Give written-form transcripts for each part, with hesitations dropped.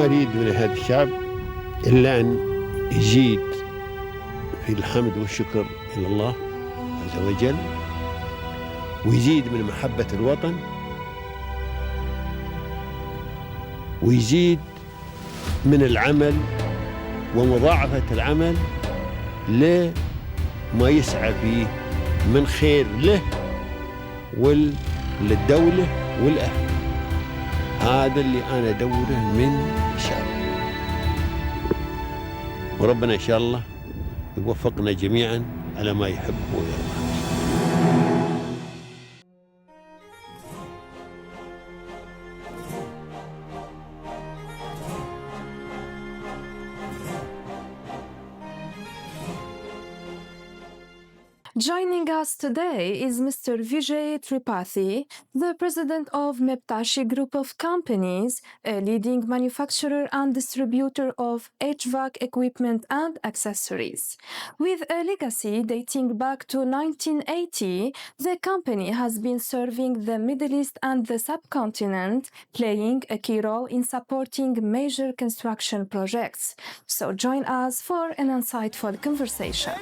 ما أريد من هذا الشعب إلا أن يزيد في الحمد والشكر إلى الله عز وجل، ويزيد من محبة الوطن، ويزيد من العمل ومضاعفة العمل لما يسعى فيه من خير له وللدولة والأهل. هذا اللي أنا أدوره من الشعب، وربنا إن شاء الله يوفقنا جميعا على ما يحب ويرضى. Joining us today is Mr. Vijay Tripathi, the president of Meaptashi Group of Companies, a leading manufacturer and distributor of HVAC equipment and accessories. With a legacy dating back to 1980, the company has been serving the Middle East and the subcontinent, playing a key role in supporting major construction projects. So join us for an insightful conversation.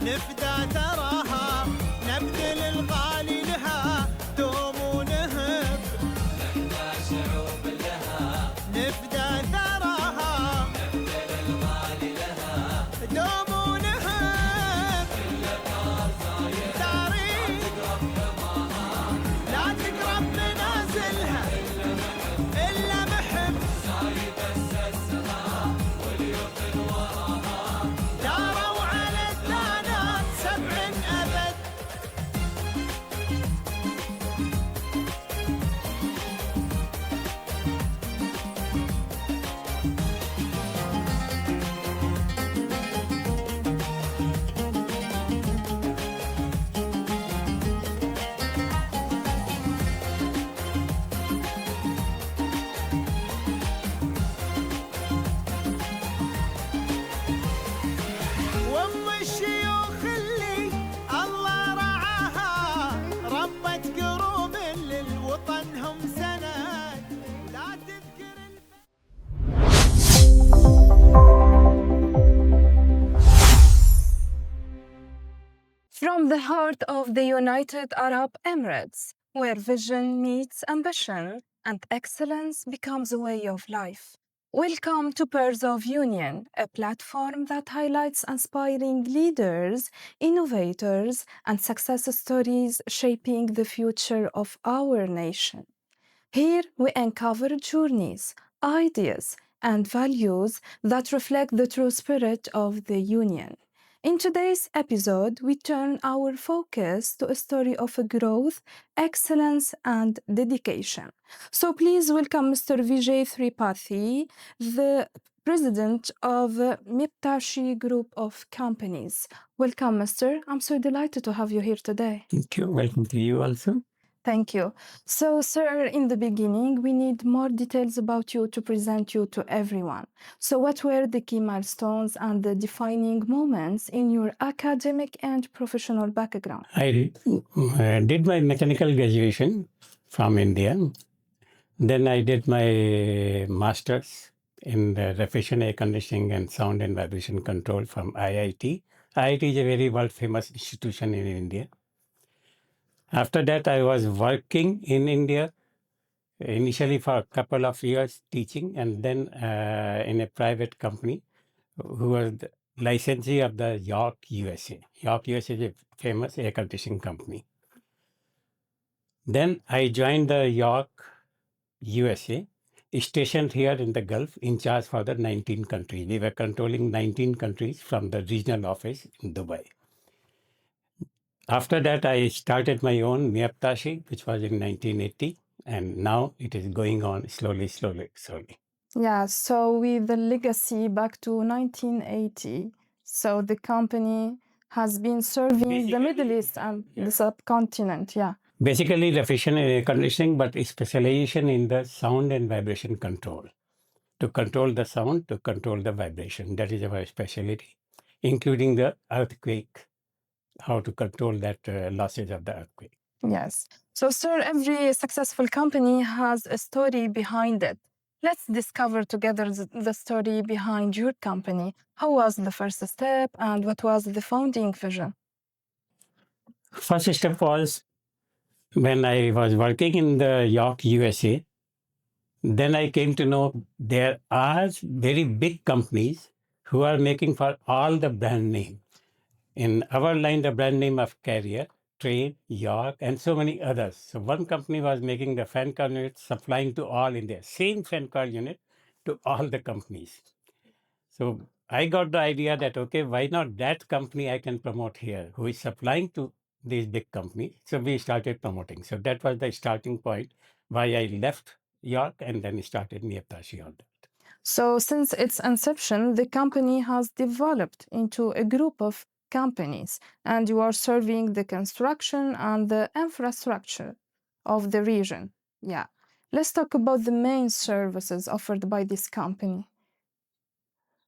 نفدى تراها نبذل الغالي لها دوم ونهب. نحنا شعوب لها نفدى ثراها نبذل الغالي لها دوم ونهب. تاريخ لا تقرب منازلها إلا محب. زايد أسسها واليوم وراها داروا على الدانا سبع أبد. وام الشيوخ اللي الله رعاها ربت قروب للوطن هم سند. لا تذكر From the heart of the United Arab Emirates, where vision meets ambition and excellence becomes a way of life. Welcome to Pearls of Union, a platform that highlights inspiring leaders, innovators, and success stories shaping the future of our nation. Here we uncover journeys, ideas, and values that reflect the true spirit of the Union. In today's episode, we turn our focus to a story of growth, excellence, and dedication. So please welcome Mr. Vijay Tripathi, the president of Meaptashi Group of Companies. Welcome, Mr. I'm so delighted to have you here today. Thank you. Welcome to you also. Thank you. So, sir, in the beginning, we need more details about you to present you to everyone. So, what were the key milestones and the defining moments in your academic and professional background? I did my mechanical graduation from India. Then I did my master's in the refrigeration, air conditioning, and sound and vibration control from IIT. IIT is a very world famous institution in India. After that, I was working in India, initially for a couple of years teaching, and then in a private company who was the licensee of the York, USA. York, USA is a famous air conditioning company. Then I joined the York, USA, stationed here in the Gulf, in charge for the 19 countries. We were controlling 19 countries from the regional office in Dubai. After that, I started my own Meaptashi, which was in 1980, and now it is going on slowly. Yeah, so with the legacy back to 1980, so the company has been serving the Middle East and the subcontinent, yeah. Basically, refrigeration and air conditioning, but specialization in the sound and vibration control. To control the sound, to control the vibration. That is our specialty, including the earthquake, how to control that losses of the earthquake. Yes. So, sir, every successful company has a story behind it. Let's discover together the story behind your company. How was the first step and what was the founding vision? First step was when I was working in the York, USA. Then I came to know there are very big companies who are making for all the brand name. In our line, the brand name of Carrier, Train, York, and so many others. So one company was making the fan coil unit, supplying to all in there, same fan coil unit to all the companies. So I got the idea that, okay, why not that company I can promote here, who is supplying to these big companies. So we started promoting. So that was the starting point why I left York and then started Meaptashi on that. So, since its inception, the company has developed into a group of companies, and you are serving the construction and the infrastructure of the region. Yeah. Let's talk about the main services offered by this company.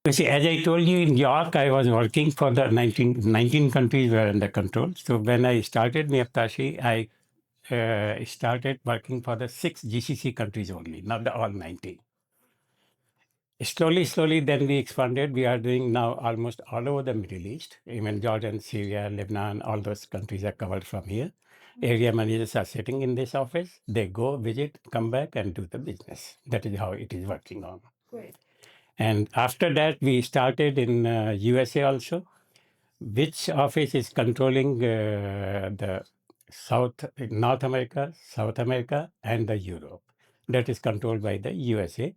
You see, as I told you, in York, I was working for the 19 countries were under control. So when I started Meaptashi, I started working for the 6 GCC countries only, not the all 90. Slowly, then we expanded. We are doing now almost all over the Middle East, even Jordan, Syria, Lebanon, all those countries are covered from here. Area managers are sitting in this office. They go, visit, come back, and do the business. That is how it is working on. Great. And after that, we started in USA also, which office is controlling the North America, South America, and the Europe. That is controlled by the USA.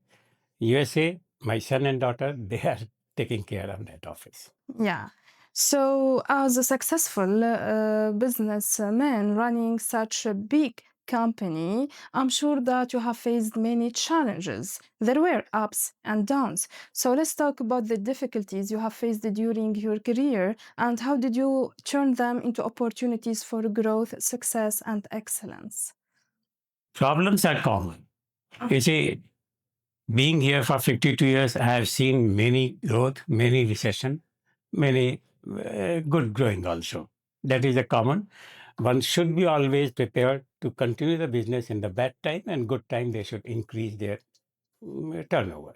USA, my son and daughter, they are taking care of that office. Yeah. So, as a successful businessman running such a big company, I'm sure that you have faced many challenges. There were ups and downs. So, let's talk about the difficulties you have faced during your career and how did you turn them into opportunities for growth, success, and excellence? Problems are common. You see, being here for 52 years, I have seen many growth, many recession, many good growing also. That is a common. One should be always prepared to continue the business in the bad time and good time they should increase their turnover.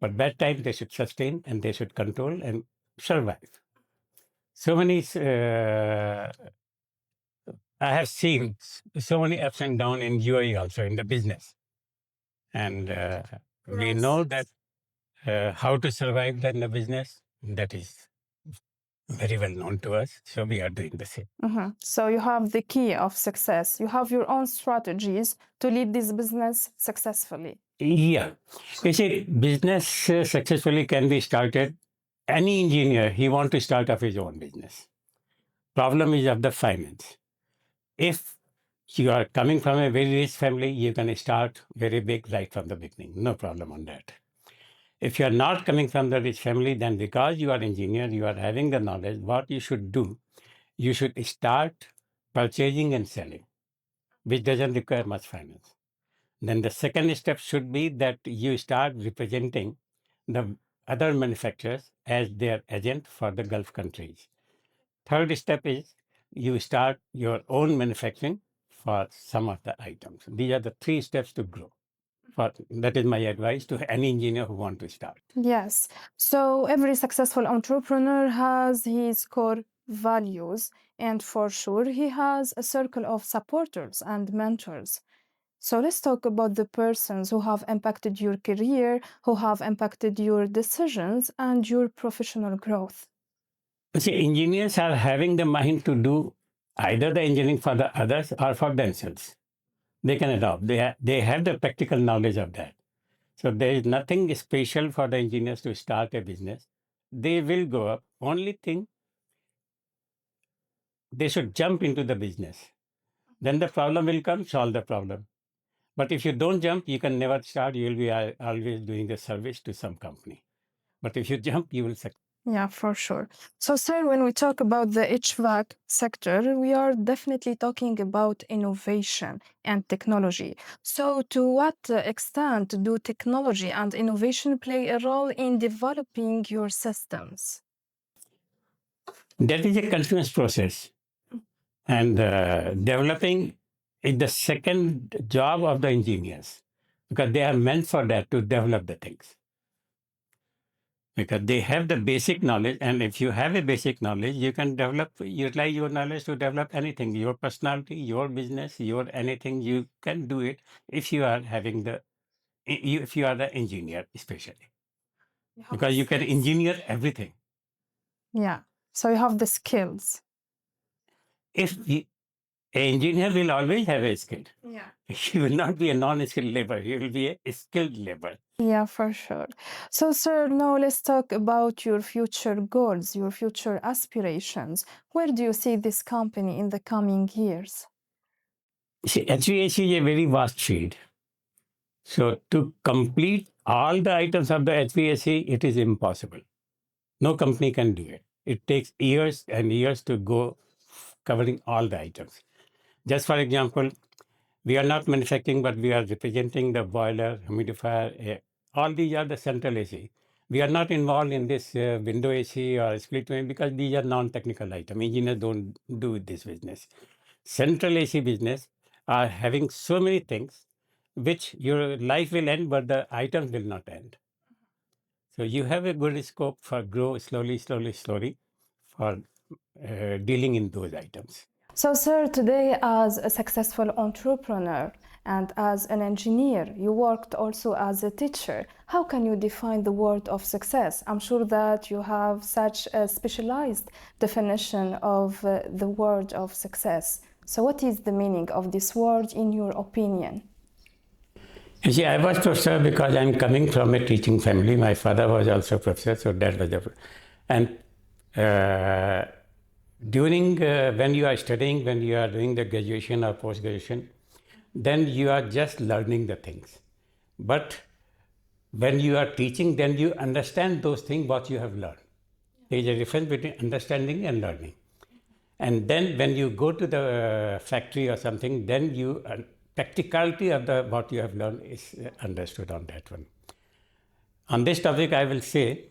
But bad time they should sustain and they should control and survive. So many, I have seen so many ups and downs in UAE also in the business. And we know that how to survive in the business, that is very well known to us. So we are doing the same. So, you have the key of success. You have your own strategies to lead this business successfully. Yeah. You see, business successfully can be started. Any engineer, he wants to start up his own business. Problem is of the finance. If you are coming from a very rich family, you can start very big right from the beginning. No problem on that. If you are not coming from the rich family, then because you are engineer, you are having the knowledge, what you should do, you should start purchasing and selling, which doesn't require much finance. Then the second step should be that you start representing the other manufacturers as their agent for the Gulf countries. Third step is you start your own manufacturing for some of the items. These are the 3 steps to grow. That is my advice to any engineer who want to start. Yes. So every successful entrepreneur has his core values, and for sure, he has a circle of supporters and mentors. So let's talk about the persons who have impacted your career, who have impacted your decisions and your professional growth. See, engineers are having the mind to do either the engineering for the others or for themselves. They can adopt. They have the practical knowledge of that. So there is nothing special for the engineers to start a business. They will go up. Only thing, they should jump into the business. Then the problem will come, solve the problem. But if you don't jump, you can never start. You will be always doing the service to some company. But if you jump, you will succeed. Yeah, for sure. So, sir, when we talk about the HVAC sector, we are definitely talking about innovation and technology. So, to what extent do technology and innovation play a role in developing your systems? That is a continuous process. And developing is the second job of the engineers because they are meant for that to develop the things. Because they have the basic knowledge, and if you have a basic knowledge, you can utilize your knowledge to develop anything, your personality, your business, your anything. You can do it if you are if you are the engineer, especially because you can engineer everything. Yeah. So, you have the skills. If an engineer will always have a skill. Yeah. He will not be a non-skilled labor. He will be a skilled labor. Yeah, for sure. So, sir, now let's talk about your future goals, your future aspirations. Where do you see this company in the coming years? See, HVAC is a very vast field. So to complete all the items of the HVAC, it is impossible. No company can do it. It takes years and years to go covering all the items. Just for example, we are not manufacturing, but we are representing the boiler, humidifier, air. All these are the central AC. We are not involved in this window AC or split window because these are non-technical items. Engineers don't do this business. Central AC business are having so many things which your life will end, but the items will not end. So you have a good scope for grow slowly for dealing in those items. So, sir, today as a successful entrepreneur and as an engineer, you worked also as a teacher. How can you define the word of success? I'm sure that you have such a specialized definition of the word of success. So, what is the meaning of this word in your opinion? You see, I was professor because I'm coming from a teaching family. My father was also professor, so that was the. And during when you are studying, when you are doing the graduation or post graduation, then you are just learning the things. But when you are teaching, then you understand those things what you have learned. There is a difference between understanding and learning. And then when you go to the factory or something, then you practicality of the what you have learned is understood on that one. On this topic, I will say,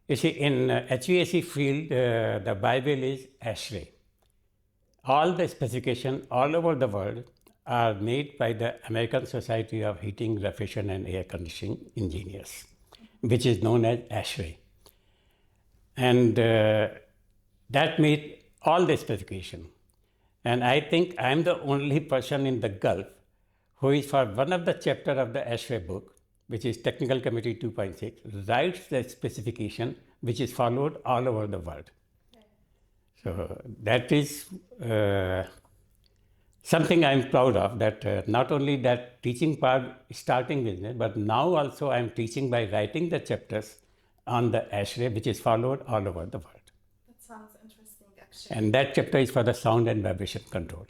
you see, in HVAC field, the Bible is ASHRAE. All the specifications all over the world are made by the American Society of Heating, Refrigeration and Air Conditioning Engineers, which is known as ASHRAE. And that made all the specification. And I think I'm the only person in the Gulf who is for one of the chapter of the ASHRAE book, which is Technical Committee 2.6, writes the specification which is followed all over the world. So that is something I'm proud of, that not only that teaching part, starting business, but now also I'm teaching by writing the chapters on the ASHRAE, which is followed all over the world. That sounds interesting, actually. And that chapter is for the sound and vibration control.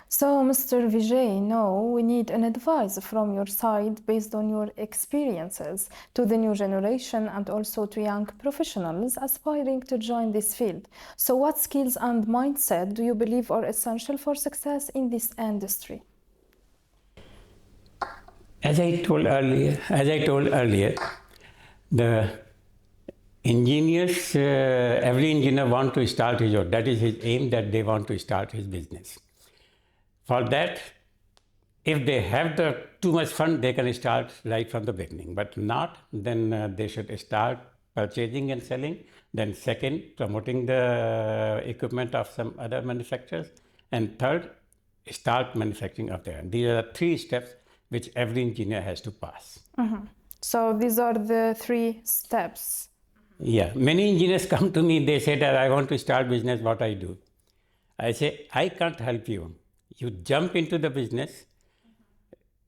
So, Mr. Vijay, now we need an advice from your side based on your experiences to the new generation and also to young professionals aspiring to join this field. So, what skills and mindset do you believe are essential for success in this industry? As I told earlier, the engineers, every engineer want to start his own. That is his aim, that they want to start his business. For that, if they have the too much fund, they can start right from the beginning. But not, then they should start purchasing and selling. Then second, promoting the equipment of some other manufacturers. And third, start manufacturing of their own. These are the 3 steps which every engineer has to pass. Mm-hmm. So these are the 3 steps. Yeah, many engineers come to me, they say that I want to start business, what I do. I say, I can't help you. You jump into the business,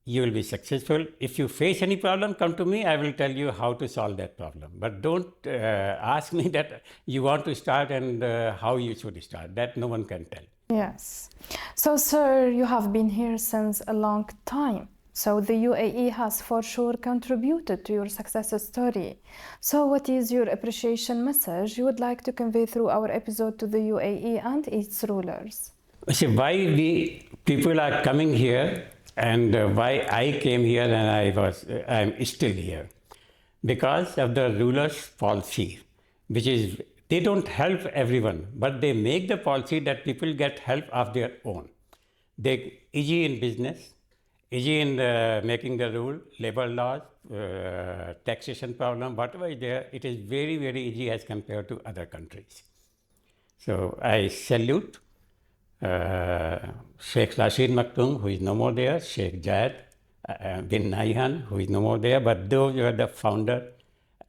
you will be successful. If you face any problem, come to me, I will tell you how to solve that problem. But don't ask me that you want to start and how you should start. That no one can tell. Yes. So, sir, you have been here since a long time. So the UAE has for sure contributed to your success story. So what is your appreciation message you would like to convey through our episode to the UAE and its rulers? See, why we people are coming here and why I came here and I'm still here. Because of the ruler's policy, which is they don't help everyone, but they make the policy that people get help of their own. They easy in business, easy in making the rule, labor laws, taxation problem, whatever is there, it is very, very easy as compared to other countries. So I salute Sheikh Rashid Maktoum, who is no more there, Sheikh Jayed bin Nahyan, who is no more there, but those were the founder,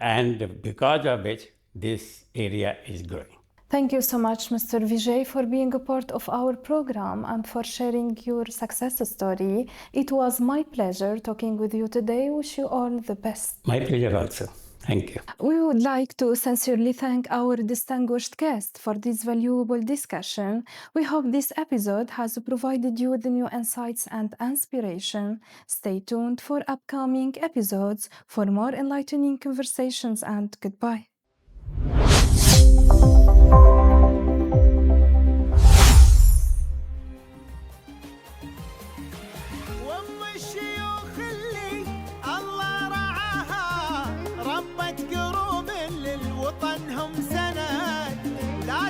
and because of which this area is growing. Thank you so much, Mr. Vijay, for being a part of our program and for sharing your success story. It was my pleasure talking with you today. Wish you all the best. My pleasure also. Thank you. We would like to sincerely thank our distinguished guest for this valuable discussion. We hope this episode has provided you with new insights and inspiration. Stay tuned for upcoming episodes for more enlightening conversations, and goodbye. والله الشيوخ اللي الله رعاها ربت قلوب للوطن هم سند لا